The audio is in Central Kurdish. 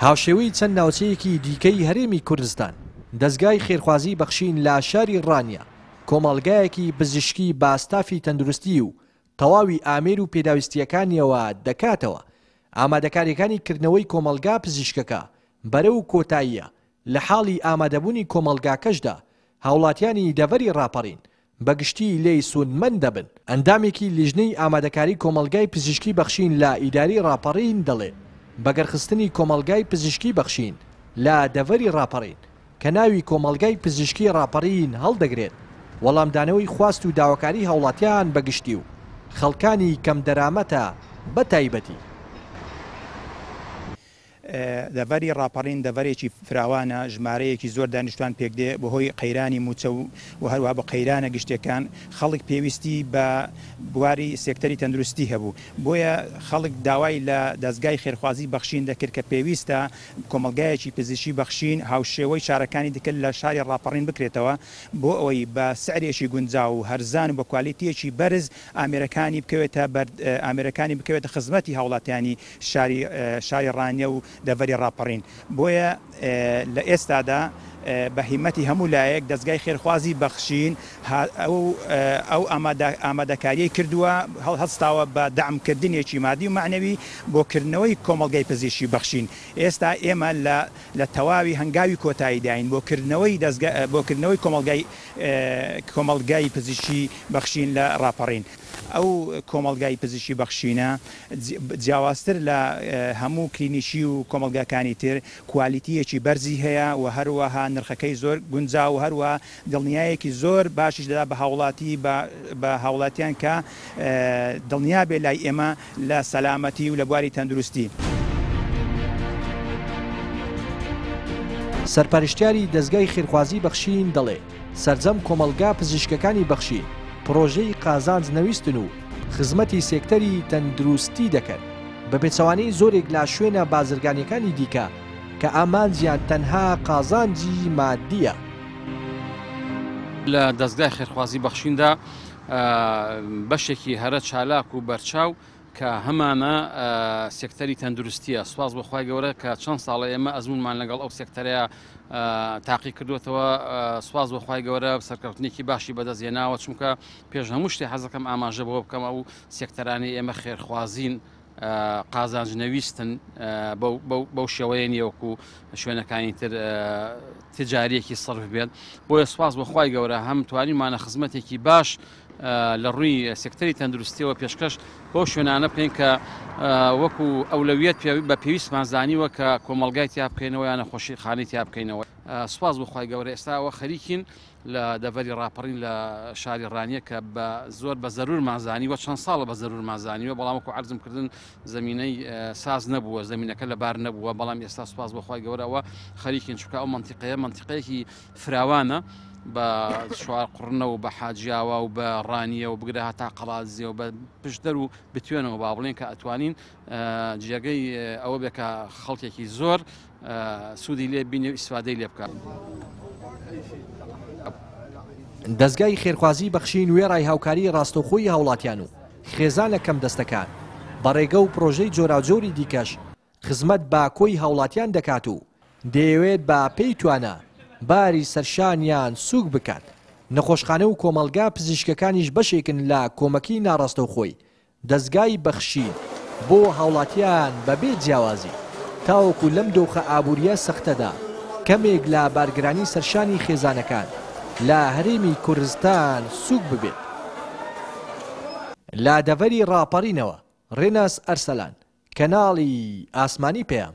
هاوشێوەی چەند ناوچەیەکی دیکەی هەرێمی کوردستان دەستگای خێرخوازی بەخشین لە شاری ڕانیە کۆمەڵگایەکی پزیشکی با ستافی تەندروستی و تەواوی ئامێر و پێداویستیەکانیەوە دەکاتەوە. ئامادەکاریەکانی کردنەوەی کۆمەلگا پزیشکەکە بەرەو کۆتاییە. لە حاڵی ئامادەبوونی کۆمەلگاکەشدا هاوڵاتیانی دەڤەری ڕاپەڕین بەگشتی لێی سوودمەند دەبن. ئەندامێکی لیژنەی ئامادەکاری کۆمەلگای پزیشکی بەخشین لە ئیداری ڕاپەڕین دەڵێ بەگەرخستنی کۆمەلگای پزیشکی بەخشین لە دەڤەری ڕاپەڕین کە ناوی کۆمەلگای پزیشکی ڕاپەڕین هەڵدەگرێت وەڵامدانەوەی خواست و داواکاری هاوڵاتیان بەگشتی و خەڵکانی کەم دەرامەتە بە تایبەتی. دەڤەری ڕاپەڕین دەڤەرێکی فراوانە، ژمارەیەکی زۆر دانیشتوان پێکدێ بەهۆی قەیرانی موچە و هەروەها بە قەیرانە گشتەکان خەڵک پێویستی بە بواری سێکتەری تەندروستی هەبوو. بۆیە خەڵک داوای لە دەستگای خێرخوازی بەخشین دەکرد کە پێویستە کۆمەلگایەکی پزیشکی بەخشین هاوشێوەی شارەکانی دیکە لە شاری ڕاپەڕین بکرێتەوە بۆ ئەوەی بە سعرێکی گونجاو و هەرزان و بە کوالیتیەکی بەرز ئامێرەکانی بکەوێتە خزمەتی هاوڵاتیانی شاری ڕانیە و دەڤەری ڕاپەڕین. بۆیە لە ئێستادا بە هیمەتی هەموو لایەک دەستگای خێرخوازی بەخشین ئەو ئامادەکاریەی کردووە هەستاوە بە دەعمکردنێکی مادی و معنەوی بۆکردنەوەی کۆمەلگای پزیشکی بەخشین. ئێستا ئێمە لە تەواوی هەنگاوی کۆتاییداین بۆکردنەوەی کۆمەلگای پزیشکی بەخشین لە ڕاپەڕین. ئەو کۆمەلگای پزیشکی بەخشینە جیاوازتر لە هەموو کلینیشی و کۆمەلگاکانی تر کوالیتیەکی بەرزی هەیە و هەروەها نرخەکەی زۆر گونجا و هەروە دڵنیایەکی زۆر باشیش دەدا بە هاوڵاتیان کە دڵنیا بێ لای ئێمە لە سەلامەتی و لە بواری تەندروستی. سەرپەرشتیاری دەستگای خێرخوازی بەخشین دەڵێ سەرجەم کۆمەلگا پزیشکەکانی بەخشین پرۆژەی قازانج نەویستن و خزمەتی سێکتەری تەندروستی دەکەن بە پێچەوانەی زۆرێک لە شوێنە بازرگانیەکانی دیکە کە ئامانجیان تەنها قازانجی مادیە. لە دەستگای خێرخوازی بەخشیندا بەشێکی هەرە چالاک و بەرچاو کە هەمانە سێکتەری تەندروستیە. سوپاس بەخوای گەورە کە چەند ساڵە ئێمە ئەزمونمان لەگەڵ ئەو سێکتەرەیە تاقی کردوێتەوە. سوپاس بەخوای گەورە سەرکەوتنێکی باشی بەدەستهێناوە چونکە پێش هەموو شتێ حەزەکەم ئاماژە بەوە بکەم ئەو سێکتەرانی ئێمە خێرخوازین قازانج نەویستن بەو شێوەیە نیەوەکو شوێنەکانی تر تجاریەکی سەرف بێت. بۆیە سوپاس بەخوای گەورە هەم توانیمانە خزمەتێکی باش لە ڕووی سێکتەری تەندروستیەوە پێشکەش بۆ شوێنانە بکەین کە وەکو ئەولەویەت بە پێویستمان زانیوە کە کۆمەلگای تیا بکەینەوە یان نەخۆشی خانەی تیا بکەینەوە. سوپاس بەخوای گەورە ئێستاوە خەریکین لە دەڤەری ڕاپەڕین لە شاری ڕانیە کە زۆر بە زەرور مازانیوە چەند ساڵە بە زەرور مازانیوە بەڵام وەکو عەرزم کردن زەمینەی ساز نەبووە، زەمینەکە لەبار نەبووە، بەڵام ئێستا سوپاس بەخوای گەورەوە خەریکین چونکە ئەو منتیقەیەکی فراوانە بە شوار قڕنە و بە حاجیاوە و بە ڕانیە و بگرە هەتا قەڵازیە و بە پشدەر و بتوێنەوە با بڵێن کە ئەتوانین جێگەی ئەوە بێکە خەڵکێکی زۆر سوودی لێ بینێ و ئیسفادەی لێ بکات. دەستگای خێرخوازی بەخشین وێڕای هاوکاری ڕاستەوخۆی هاوڵاتیان و خێزانە کەم دەستەکان بەڕێگە و پرۆژەی جۆراوجۆری دیکەش خزمەت بە کۆی هاوڵاتیان دەکات و دەیەوێت بە پێی توانە باری سەرشانیان سووک بکات. نەخۆشخانە و کۆمەلگا پزیشکەکانیش بەشێکن لە کۆمەکی ناڕاستەوخۆی دەستگای بەخشین بۆ هاوڵاتیان بەبێ جیاوازی تاوەکو لەم دۆخە ئابووریە سەختەدا کەمێک لە بارگرانی سەرشانی خێزانەکان لە هەرێمی کوردستان سووک ببێت. لە دەڤەری ڕاپەڕینەوە ڕێناس ئەرسەلان کەناڵی ئاسمانی پێیان.